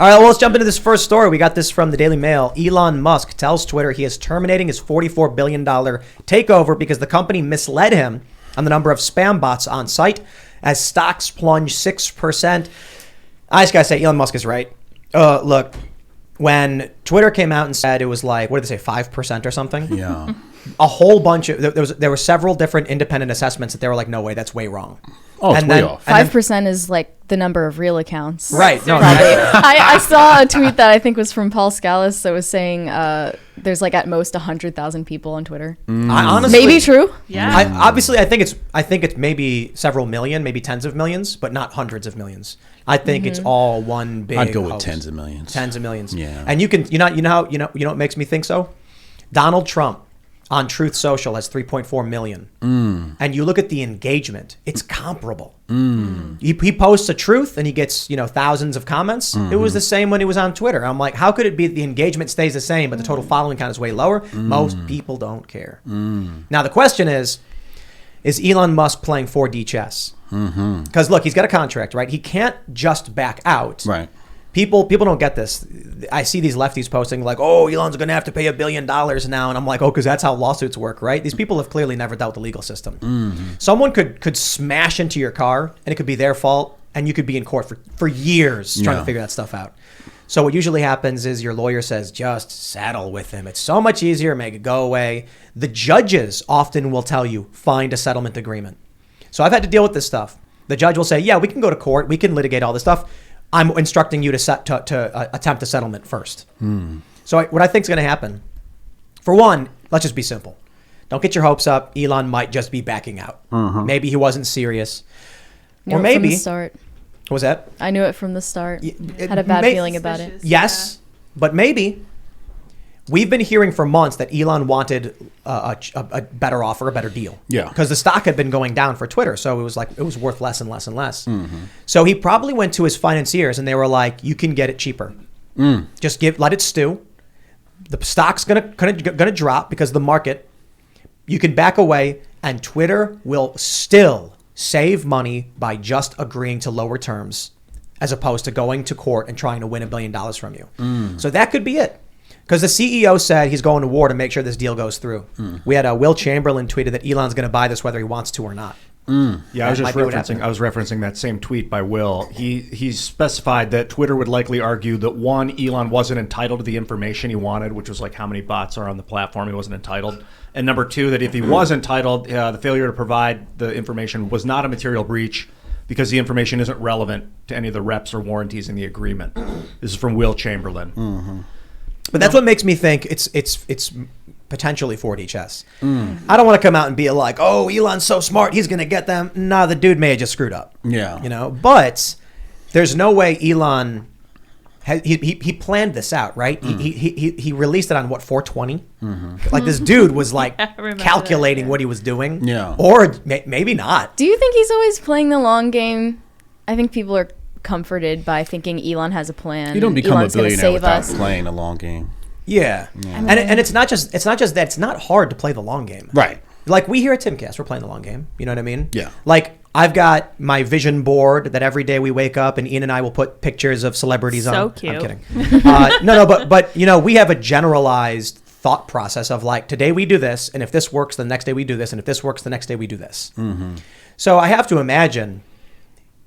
All right, well, let's jump into this first story. We got this from the Daily Mail. Elon Musk tells Twitter he is terminating his $44 billion takeover because the company misled him on the number of spam bots on site as stocks plunge 6%. I just got to say, Elon Musk is right. Look, when Twitter came out and said it was like, what did they say, 5% or something? Yeah. A whole bunch of, there were several different independent assessments that they were like, no way, that's way wrong. Oh, it's way off. 5% is like the number of real accounts. Right. No, I saw a tweet that I think was from Paul Scalise that was saying there's like at most 100,000 people on Twitter. I honestly, maybe true. Yeah. I think it's maybe several million, maybe tens of millions, but not hundreds of millions. I think it's all one big. I'd go with hoax. tens of millions. Tens of millions. Yeah. And you know what makes me think so? Donald Trump on Truth Social has 3.4 million. And you look at the engagement, it's comparable. He posts a truth and he gets, thousands of comments. It was the same when he was on Twitter. I'm like, how could it be the engagement stays the same, but the total following count is way lower? Most people don't care. Now, the question is Elon Musk playing 4D chess? Because look, he's got a contract, right? He can't just back out. Right. People don't get this. I see these lefties posting like, oh, Elon's going to have to pay $1 billion now. And I'm like, oh, because that's how lawsuits work, right? These people have clearly never dealt with the legal system. Someone could smash into your car and it could be their fault. And you could be in court for years trying to figure that stuff out. So what usually happens is your lawyer says, just settle with him. It's so much easier. Make it go away. The judges often will tell you, find a settlement agreement. So I've had to deal with this stuff. The judge will say, yeah, we can go to court. We can litigate all this stuff. I'm instructing you to attempt a settlement first. So what I think is going to happen, for one, let's just be simple. Don't get your hopes up. Elon might just be backing out. Maybe he wasn't serious. Or maybe. From the start. What was that? I knew it from the start. Had a bad feeling about it. Yes, but maybe. We've been hearing for months that Elon wanted a better offer, a better deal. Yeah. Because the stock had been going down for Twitter. So it was worth less and less and less. So he probably went to his financiers and they were like, you can get it cheaper. Just let it stew. The stock's gonna drop because of the market. You can back away and Twitter will still save money by just agreeing to lower terms as opposed to going to court and trying to win $1 billion from you. So that could be it. Because the CEO said he's going to war to make sure this deal goes through. We had Will Chamberlain tweeted that Elon's going to buy this whether he wants to or not. Yeah, I was referencing that same tweet by Will. He specified that Twitter would likely argue that one, Elon wasn't entitled to the information he wanted, which was like how many bots are on the platform. He wasn't entitled. And number two, that if he was entitled, the failure to provide the information was not a material breach because the information isn't relevant to any of the reps or warranties in the agreement. This is from Will Chamberlain. But that's what makes me think it's potentially 4D chess. I don't want to come out and be like, oh, Elon's so smart, he's going to get them. Nah, the dude may have just screwed up. Yeah. But there's no way Elon, he planned this out, right? He released it on, 420? Like this dude was like calculating what he was doing. Yeah. Or maybe not. Do you think he's always playing the long game? I think people are comforted by thinking Elon has a plan. You don't become Elon's a billionaire without us. playing a long game. Yeah. And it's not just that it's not hard to play the long game. Right. Like we here at Timcast, we're playing the long game. You know what I mean? Yeah. Like I've got my vision board that every day we wake up and Ian and I will put pictures of celebrities on. So cute. I'm kidding. No, but we have a generalized thought process of like, today we do this, and if this works, the next day we do this, and if this works, the next day we do this. So I have to imagine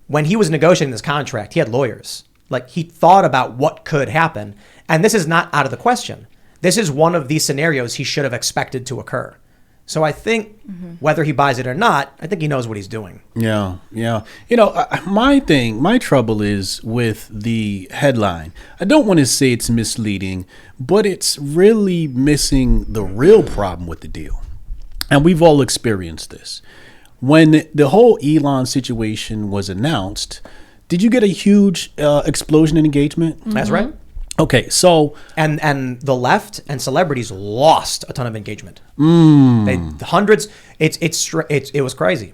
when he was negotiating this contract, he had lawyers. Like he thought about what could happen. And this is not out of the question. This is one of these scenarios he should have expected to occur. So I think whether he buys it or not, I think he knows what he's doing. Yeah. My trouble is with the headline. I don't want to say it's misleading, but it's really missing the real problem with the deal. And we've all experienced this. When the whole Elon situation was announced, did you get a huge explosion in engagement? That's right. Okay, so and the left and celebrities lost a ton of engagement. They hundreds. It was crazy.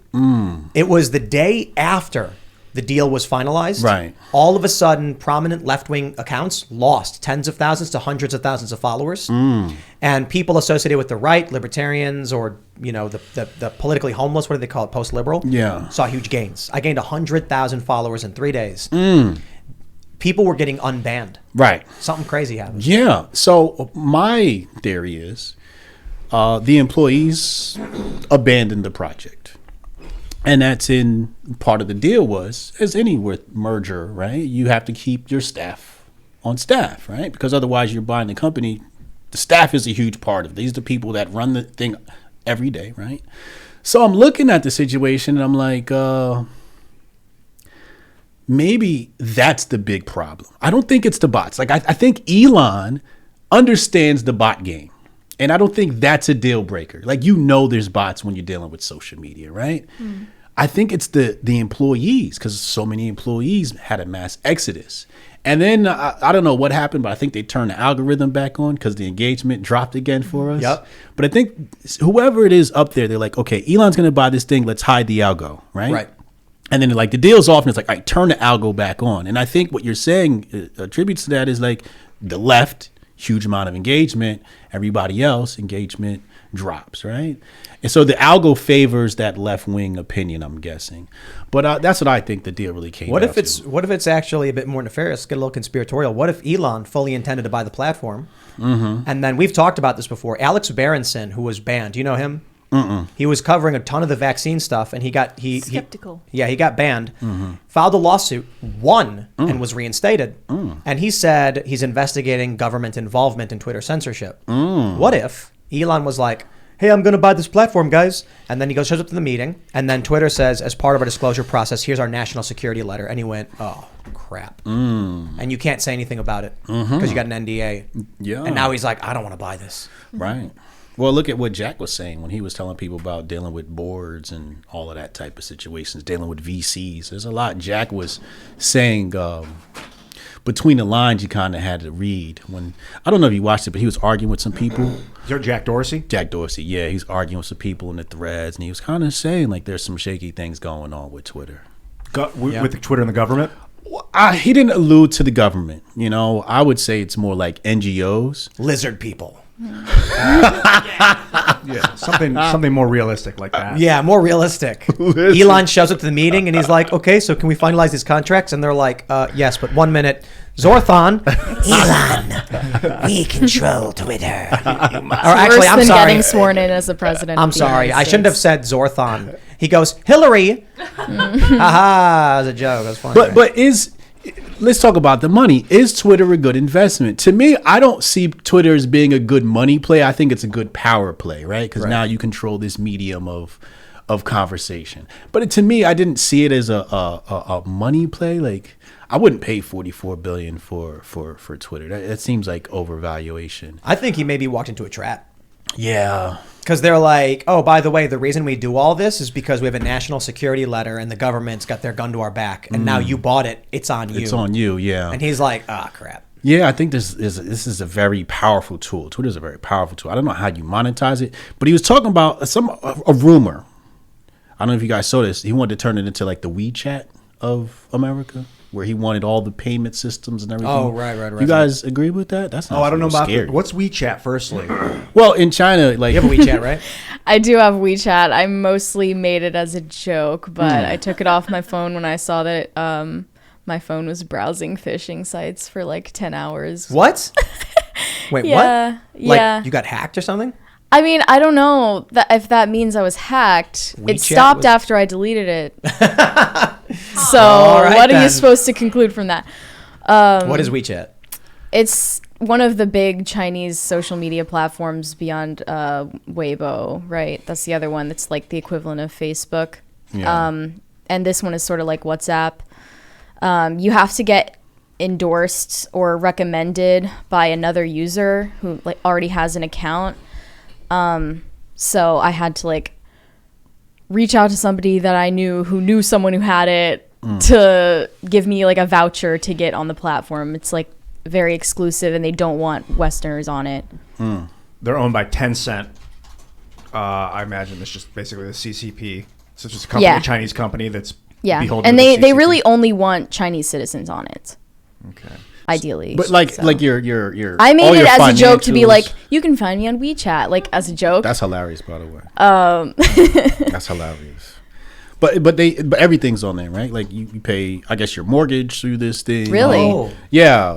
It was the day after the deal was finalized. Right. All of a sudden, prominent left-wing accounts lost tens of thousands to hundreds of thousands of followers, and people associated with the right, libertarians, or the politically homeless, what do they call it, post-liberal? Yeah. Saw huge gains. I gained 100,000 followers in 3 days. people were getting unbanned. Right. Something crazy happened. Yeah. So my theory is the employees abandoned the project. And that's in part of the deal was, as any with merger, right? You have to keep your staff on staff, right? Because otherwise you're buying the company. The staff is a huge part of it. These are the people that run the thing every day, right? So I'm looking at the situation and I'm like, maybe that's the big problem. I don't think it's the bots. Like I think Elon understands the bot game. And I don't think that's a deal breaker. Like, there's bots when you're dealing with social media, right? I think it's the employees, because so many employees had a mass exodus. And then I don't know what happened, but I think they turned the algorithm back on because the engagement dropped again for us. Yep. But I think whoever it is up there, they're like, okay, Elon's going to buy this thing. Let's hide the algo, right? Right. And then like the deal's off and it's like, all right, turn the algo back on. And I think what you're saying attributes to that is like the left, huge amount of engagement, everybody else engagement drops, right? And so the algo favors that left-wing opinion, I'm guessing. But that's what I think the deal really came What down if it's actually a bit more nefarious, get a little conspiratorial? What if Elon fully intended to buy the platform? And then we've talked about this before. Alex Berenson, who was banned, do you know him? He was covering a ton of the vaccine stuff, and he skeptical. He got banned, filed a lawsuit, won, and was reinstated. And he said he's investigating government involvement in Twitter censorship. What if Elon was like, hey, I'm going to buy this platform, guys. And then he shows up to the meeting. And then Twitter says, as part of our disclosure process, here's our national security letter. And he went, oh, crap. And you can't say anything about it because you got an NDA. Yeah. And now he's like, I don't want to buy this. Right. Well, look at what Jack was saying when he was telling people about dealing with boards and all of that type of situations, dealing with VCs. There's a lot Jack was saying between the lines you kind of had to read. When I don't know if you watched it, but he was arguing with some people. Is there Jack Dorsey? Jack Dorsey, yeah. He's arguing with some people in the threads, and he was kind of saying like there's some shaky things going on with Twitter. With the Twitter and the government? He didn't allude to the government. I would say it's more like NGOs. Lizard people. Yeah, something more realistic like that. Yeah, more realistic. Elon shows up to the meeting and he's like, okay, so can we finalize these contracts? And they're like, yes, but 1 minute. Zorthon. Elon, we control Twitter. Or actually, Worse I'm than sorry. getting sworn in as the president. I'm of the sorry. United I shouldn't have States. said Zorthon. He goes, Hillary. Haha, as a joke. That's funny. But let's talk about the money. Is Twitter a good investment? To me, I don't see Twitter as being a good money play. I think it's a good power play, right? Because now you control this medium of conversation. But to me, I didn't see it as a money play. Like, I wouldn't pay $44 billion for Twitter. That seems like overvaluation. I think he maybe walked into a trap. Yeah. Because they're like, oh, by the way, the reason we do all this is because we have a national security letter and the government's got their gun to our back. And now you bought it. It's on you. It's on you, yeah. And he's like, crap. Yeah, I think this is a very powerful tool. Twitter is a very powerful tool. I don't know how you monetize it, but he was talking about a rumor. I don't know if you guys saw this. He wanted to turn it into like the WeChat of America, where he wanted all the payment systems and everything. Oh, right. You guys agree with that? That's not I don't know about scary. what's WeChat. Firstly, Well, in China, like You have a WeChat, right? I do have WeChat. I mostly made it as a joke, but I took it off my phone when I saw that my phone was browsing phishing sites for like 10 hours. What? Wait, Yeah, what? yeah. Like, you got hacked or something? I mean, I don't know if that means I was hacked. It WeChat stopped was- after I deleted it. So All right, what are then. you supposed to conclude from that? What is WeChat? It's one of the big Chinese social media platforms beyond Weibo, right? That's the other one that's like the equivalent of Facebook. Yeah. And this one is sort of like WhatsApp. You have to get endorsed or recommended by another user who like already has an account. So I had to like reach out to somebody that I knew who knew someone who had it to give me like a voucher to get on the platform. It's like very exclusive and they don't want Westerners on it. they're owned by Tencent. I imagine it's just basically the CCP. So it's just a company, Yeah. a Chinese company that's Yeah. beholden And to the they CCP. really only want Chinese citizens on it, Okay. ideally. But like So. like your I made all it your as a joke to be financials- like, you can find me on WeChat, like as a joke. That's hilarious, by the way. That's hilarious. But everything's on there, right? Like you pay, I guess, your mortgage through this thing. Really? Oh. Yeah,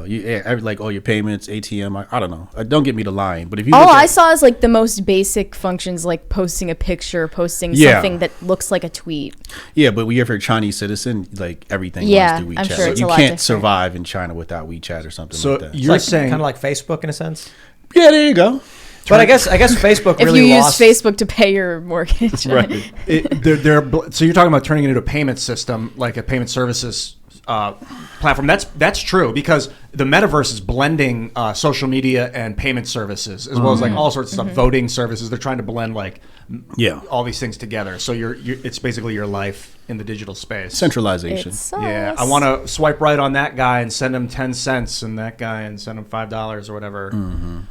like all your payments, ATM. I don't know. Don't get me to lying, but if you All look I at, saw is like the most basic functions, like posting a picture, posting something that looks like a tweet. yeah, but if you're a Chinese citizen, like everything Yeah, runs through WeChat. I'm sure So it's you a lot can't different. survive in China without WeChat or something So like that. you're Like, saying kind of like Facebook in a sense. Yeah, there you go. But I guess Facebook If really you lost. use Facebook to pay your mortgage. Right. so you're talking about turning it into a payment system, like a payment services platform. That's true, because the metaverse is blending social media and payment services, as well as like all sorts of stuff, voting services. They're trying to blend like all these things together. So it's basically your life in the digital space. Centralization. Yeah, I want to swipe right on that guy and send him 10 cents, and that guy and send him $5 or whatever.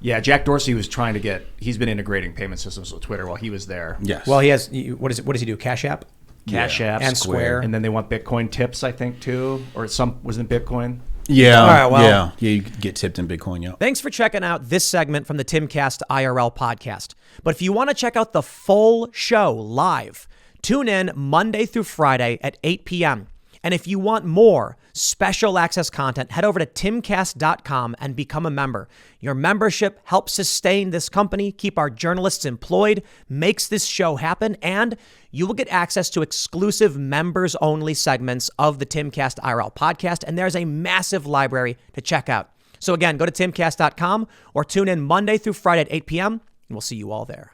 Yeah, Jack Dorsey was trying to he's been integrating payment systems with Twitter while he was there. Yes. Well, he has. What does he do? Cash App. Cash App, And Square. and then they want Bitcoin tips, I think, too, or wasn't Bitcoin? Yeah. All right, well- yeah. You get tipped in Bitcoin. Yeah. Thanks for checking out this segment from the Timcast IRL podcast. But if you want to check out the full show live, tune in Monday through Friday at 8 p.m. And if you want more special access content, head over to timcast.com and become a member. Your membership helps sustain this company, keep our journalists employed, makes this show happen, and you will get access to exclusive members-only segments of the Timcast IRL podcast, and there's a massive library to check out. So again, go to timcast.com or tune in Monday through Friday at 8 p.m., and we'll see you all there.